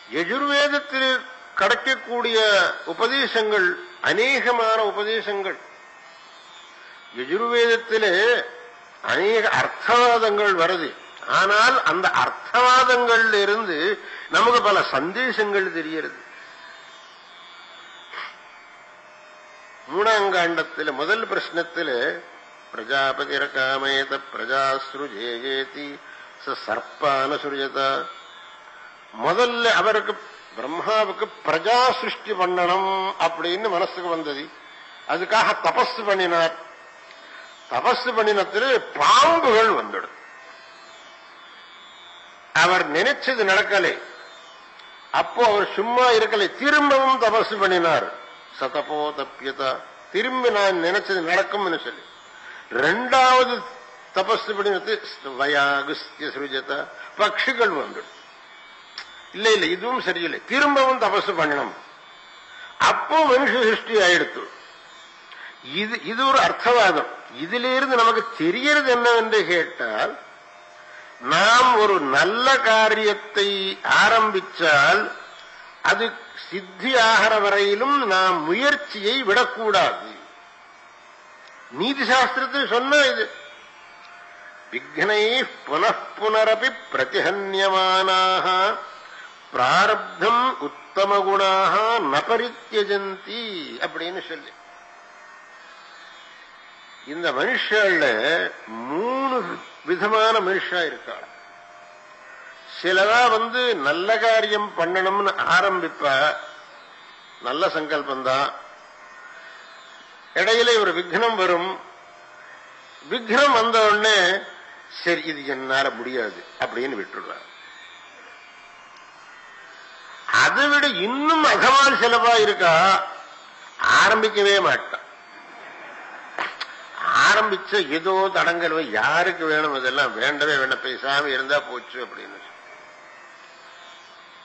யஜுர்வேதத்தில் கிடைக்கக்கூடிய உபதேசங்கள் அநேகமான உபதேசங்கள். யஜுர்வேதத்திலே அநேக அர்த்தவாதங்கள் வருது. ஆனால் அந்த அர்த்தவாதங்கள்ல இருந்து நமக்கு பல சந்தேசங்கள் தெரிகிறது. மூணாங்காண்டத்தில் முதல் பிரஷ்னத்தில் பிரஜாபதிரகாமேத பிரஜாஸ்ருஜேயேதி சர்ப்பானுசுரியத. முதல்ல அவருக்கு பிரம்மாவுக்கு பிரஜா சிருஷ்டி பண்ணணும் அப்படின்னு மனசுக்கு வந்தது. அதுக்காக தபஸ் பண்ணினார். தபஸ் பண்ணினத்தில் பாம்புகள் வந்துடும். அவர் நினைச்சது நடக்கலை. அப்போ அவர் சும்மா இருக்கலை, திரும்பவும் தபஸ் பண்ணினார். சதபோ தப்பியதா, திரும்பி நான் நினைச்சது நடக்கும்னு சொல்லி ரெண்டாவது தபஸ் பண்ணினது வயாகுஸ்திய சுருஜத, பட்சிகள் வந்துடும். இல்ல இல்ல இதுவும் சரியில்லை, திரும்பவும் தபஸ் பண்ணணும். அப்போ மனுஷ சிருஷ்டி ஆயிடுத்து. இது ஒரு அர்த்தவாதம். இதிலிருந்து நமக்கு தெரியறது என்னவென்று கேட்டால், நாம் ஒரு நல்ல காரியத்தை ஆரம்பிச்சால் அது சித்தி ஆகிற வரையிலும் நாம் முயற்சியை விடக்கூடாது. நீதி சாஸ்திரத்தில் சொன்ன இது விக்னை புனப்புனரபி பிரதிஹன்யமானாக பிராரப்தம் உத்தம குணாக நபரித்யஜந்தி அப்படின்னு சொல்லி. இந்த மனுஷல்ல 3 விதமான மனுஷா இருக்காள். சிலவா நல்ல காரியம் பண்ணணும்னு ஆரம்பிப்பா, நல்ல சங்கல்பந்தான். இடையில ஒரு விக்னம் வரும். விக்னம் வந்த உடனே சரி இது என்னால முடியாது அப்படின்னு விட்டுடுறார். அதை விட இன்னும் அகமான செலவா இருக்கா, ஆரம்பிக்கவே மாட்டான். ஆரம்பிச்ச ஏதோ தடங்கல், யாருக்கு வேணும், இதெல்லாம் வேண்டவே வேண்டாம், பேசாம இருந்தா போச்சு அப்படின்னு.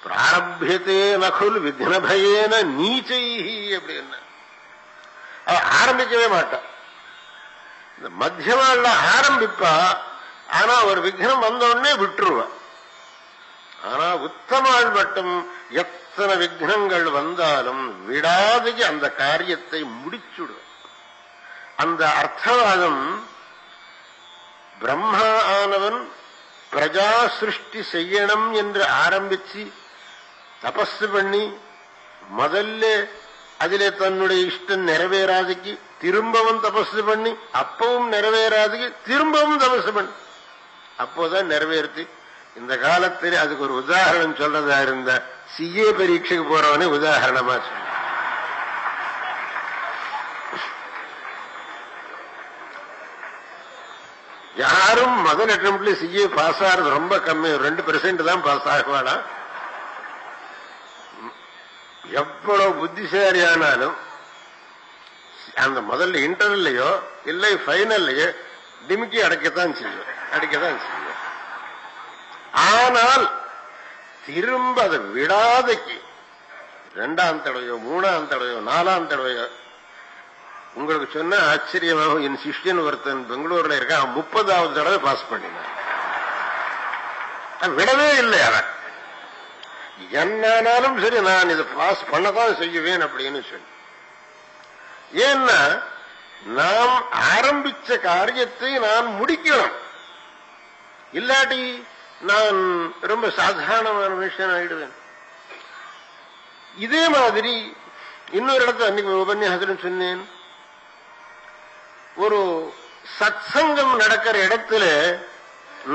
பிராரபியத்தே நகுல் விக்னபயேன நீச்சைஹி அப்படின்னா ஆரம்பிக்கவே மாட்டான். இந்த மத்தியமால ஆரம்பிப்பா, ஆனா ஒரு விக்னம் வந்த உடனே விட்டுருவா. ஆனா உத்தமாள் மட்டும் எத்தனை விக்னங்கள் வந்தாலும் விடாது அந்த காரியத்தை முடிச்சுடுவ. அந்த அர்த்தவாதம் பிரம்மா ஆனவன் பிரஜா சிருஷ்டி செய்யணும் என்று ஆரம்பிச்சு தபஸ் பண்ணி முதல்ல அதிலே தன்னுடைய இஷ்டம் நிறைவேறாதுக்கு திரும்பவும் தபஸ் பண்ணி, அப்பவும் நிறைவேறாதுக்கு திரும்பவும் தபஸ் பண்ணி, அப்போதான் நிறைவேறுத்து. இந்த காலத்தில் அதுக்கு ஒரு உதாரணம் சொல்றதா இருந்த சிஏ பரீட்சைக்கு போறவனே உதாரணமா சொல்ல. யாரும் முதல் அட்டம்ப்ட்ல சிஏ பாஸ் ஆகிறது ரொம்ப கம்மி, 2% தான் பாஸ் ஆகுவானா. எவ்வளவு புத்திசாலியானாலும் அந்த முதல்ல இன்டர்வல்லையோ இல்லை ஃபைனல்லையோ டிமிக்கி அடிக்கத்தான் செய்யும். ஆனால் திரும்ப அதை விடாதைக்கு 2ஆம் தடவையோ 3ஆம் தடவையோ 4ஆம் தடவையோ, உங்களுக்கு சொன்ன ஆச்சரியமாகவும், என் சிஷ்யன் ஒருத்தன் பெங்களூர்ல இருக்க 30ஆவது தடவை பாஸ் பண்ணினான். விடவே இல்லை அவன். என்னாலும் சரி நான் இதை பாஸ் பண்ணதான் செய்வேன் அப்படின்னு சொல்லி. ஏன்னா நாம் ஆரம்பிச்ச காரியத்தை நான் முடிக்கணும். இல்லாட்டி நான் ரொம்ப சாதாரணமான மனுஷன் ஆயிடுவேன். இதே மாதிரி இன்னொரு இடத்துல அன்னைக்கு உபன்யாசம் சொன்னேன். ஒரு சத்சங்கம் நடக்கிற இடத்துல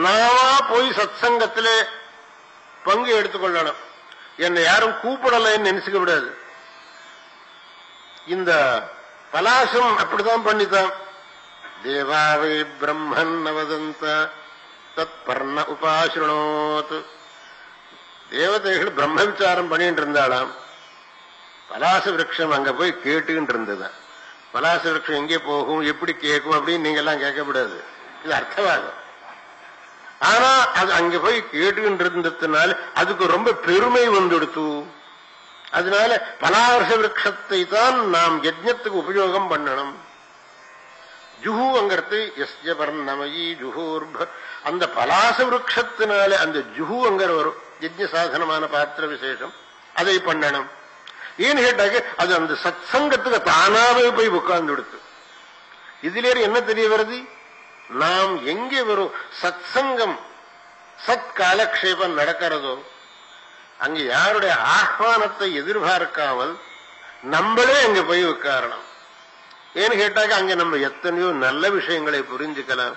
நாமா போய் சத்சங்கத்துல பங்கு எடுத்துக்கொள்ளணும். என்னை யாரும் கூப்பிடலைன்னு நினைச்சுக்க விடாது. இந்த பலாசம் அப்படிதான் பண்ணித்தான். தேவாவை பிரம்மன் அவதந்த தத் பர்ண உபாசிரணோத். தேவதைகள் பிரம்ம விசாரம் பண்ணிட்டு இருந்தாளாம். பலாச விரக்ஷம் அங்க போய் கேட்டுக்கிட்டு இருந்ததுதான். பலாச விரக்ஷம் எங்கே போகும், எப்படி கேட்கும் அப்படின்னு நீங்க எல்லாம் கேட்கக்கூடாது. இது அர்த்தவாதம். ஆனா அது அங்க போய் கேட்டுக்கிட்டு இருந்ததுனால அதுக்கு ரொம்ப பெருமை வந்துடுத்து. அதனால பலாச விரக்ஷத்தை தான் நாம் யஜ்ஞத்துக்கு உபயோகம் பண்ணணும். ஜுஹுங்கிறது எஸ்ய பர்ணமயி ஜுஹூர்ப, அந்த பலாச விரக்ஷத்தினால அந்த ஜுஹுங்கிற வரும். யஜ்ஞ சாதனமான பாத்திர விசேஷம், அதை பண்ணணும். ஏன்னு கேட்டாக்க அது அந்த சத் சங்கத்துக்கு தானாவே போய் உட்கார்ந்து கொடுத்து. இதுல என்ன தெரிய வருது? நாம் எங்கே வரும் சத் சங்கம் சத் காலக்ஷேபம் நடக்கிறதோ அங்க யாருடைய ஆஹ்வானத்தை எதிர்பார்க்காமல் நம்மளே அங்க போய் உட்காரணும். ஏன்னு கேட்டாக்க அங்க நம்ம எத்தனையோ நல்ல விஷயங்களை புரிஞ்சுக்கலாம்.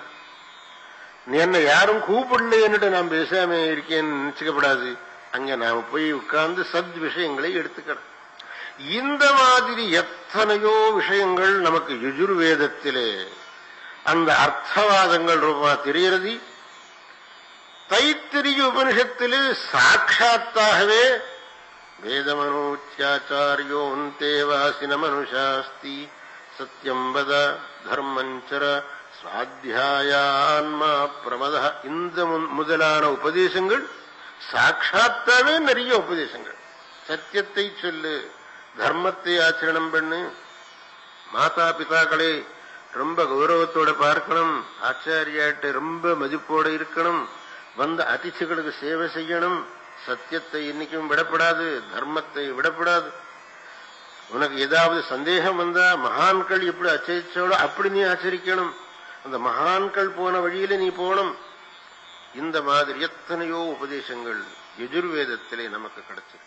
என்ன யாரும் கூப்பிடலைன்னுட்டு நான் பேசாம இருக்கேன்னு நினைச்சுக்கப்படாது. அங்க நாம போய் உட்கார்ந்து சத் விஷயங்களை எடுத்துக்கணும். இந்த மாதிரி எத்தனையோ விஷயங்கள் நமக்கு யஜுர்வேதத்திலே அந்த அர்த்தவாதங்கள் ரூபமா தெரிகிறது. தைத்திரிய உபனிஷத்திலே சாட்சாத்தாகவே வேதமனோச்சாச்சாரியோந்தேவாசின மனுஷாஸ்தி சத்யம் வத தர்மஞ்சர சுவாத்தியாயான்மா பிரமத, இந்த முதலான உபதேசங்கள் சாட்சாத்தாவே நிறைய உபதேசங்கள். சத்தியத்தை சொல்லு, தர்மத்தை ஆச்சரணம் பண்ணு, மாதா பிதாக்களை ரொம்ப கௌரவத்தோட பார்க்கணும், ஆச்சாரியாட்ட ரொம்ப மதிப்போட இருக்கணும், வந்த அதிதிகளுக்கு சேவை செய்யணும், சத்தியத்தை இன்னைக்கும் விடப்படாது, தர்மத்தை விடப்படாது. உனக்கு ஏதாவது சந்தேகம் வந்தா மகான்கள் எப்படி ஆச்சரிச்சோட அப்படி நீ ஆச்சரிக்கணும், அந்த மகான்கள் போன வழியில நீ போகணும். இந்த மாதிரி எத்தனையோ உபதேசங்கள் யஜுர்வேதத்திலே நமக்கு கிடைச்சிருக்கு.